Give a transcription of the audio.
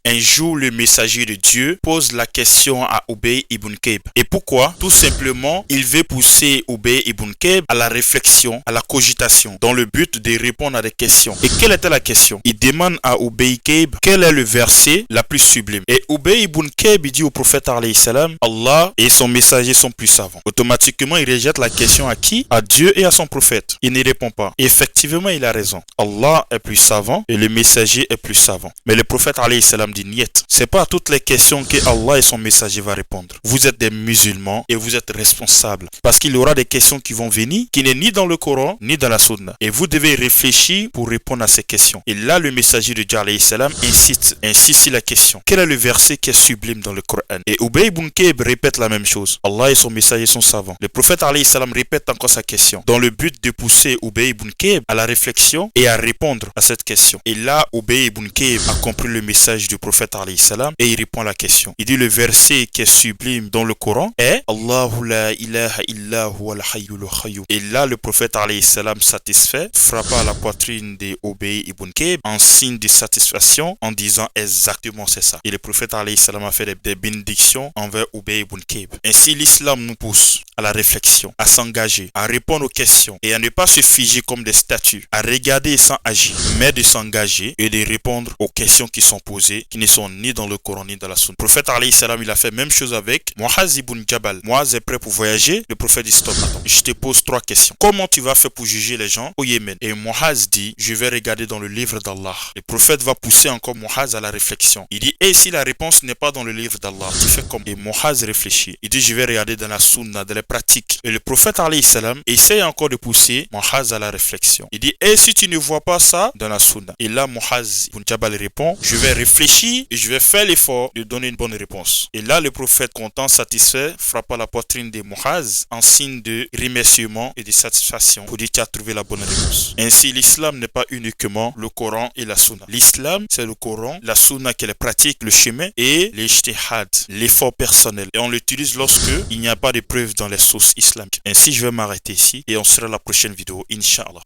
Un jour, le messager de Dieu pose la question à Ubay ibn Ka'b. Et pourquoi? Tout simplement, il veut pousser Ubay ibn Ka'b à la réflexion, à la cogitation, dans le but de répondre à des questions. Et quelle était la question? Il demande à Ubay Ka'b quel est le verset la plus sublime. Et Ubay ibn Ka'b dit au prophète alayhi salam, Allah et son messager sont plus savants. Automatiquement, il rejette la question à qui? À Dieu et à son prophète. Il n'y répond pas. Et effectivement, il a raison. Allah est plus savant et le messager est plus savant. Mais le prophète alayhi salam dit niet. C'est pas à toutes les questions que Allah et son messager va répondre. Vous êtes des musulmans et vous êtes responsables. Parce qu'il y aura des questions qui vont venir qui n'est ni dans le Coran ni dans la Sunna. Et vous devez réfléchir pour répondre à ces questions. Et là, le messager de Dieu alayhi salam insiste sur la question. Quel est le verset qui est sublime dans le Coran? Et Ubay ibn Ka'b répète la même chose. Allah et son messager sont savants. Le prophète alayhi salam répète encore sa question dans le but de pousser Ubay ibn Ka'b à la réflexion et à répondre à cette question. Et là, Ubay ibn Ka'b a compris le message du prophète alayhi salam et il répond à la question. Il dit le verset qui est sublime dans le Coran est Allahu la ilaha illa huwa al-hayyul qayyum. Et là, le prophète alayhi salam satisfait frappa à la poitrine de Ubay ibn Ka'b en signe de satisfaction en disant exactement c'est ça. Et le prophète alayhi salam a fait des bénédictions envers Ubay ibn Ka'b. Ainsi, l'islam nous pousse à la réflexion, à s'engager, à répondre aux questions et à ne pas se figer comme des statues, à regarder sans agir, mais de s'engager et de répondre aux questions qui sont posées, qui ne sont ni dans le Coran ni dans la Sunna. Le prophète alayhi salam, il a fait même chose avec Muaz ibn Jabal. Muaz est prêt pour voyager. Le prophète dit stop, attends, je te pose 3 questions. Comment tu vas faire pour juger les gens au Yémen? Et Muaz dit, je vais regarder dans le livre d'Allah. Le prophète va pousser encore Muaz à la réflexion. Il dit, et si la réponse n'est pas dans le livre d'Allah, tu fais comme? Et Muaz réfléchit. Il dit, je vais regarder dans la Sunna, dans les pratiques. Et le prophète alayhi salam essaie encore de pousser Muaz à la réflexion. Il dit, et si tu ne vois pas ça dans la Sunna? Et là, Muaz ibn Jabal répond, je vais réfléchir et je vais faire l'effort de donner une bonne réponse. Et là, le prophète, content, satisfait, frappa la poitrine de Muaz en signe de remerciement et de satisfaction pour dire tu as trouvé la bonne réponse. Ainsi, l'islam n'est pas uniquement le Coran et la Sunna. L'islam, c'est le Coran, la Sunna qui est la pratique, le chemin et l'ijtihad, l'effort personnel. Et on l'utilise lorsque il n'y a pas de preuves dans les sources islamiques. Ainsi, je vais m'arrêter ici et on se verra la prochaine vidéo, Inch'Allah.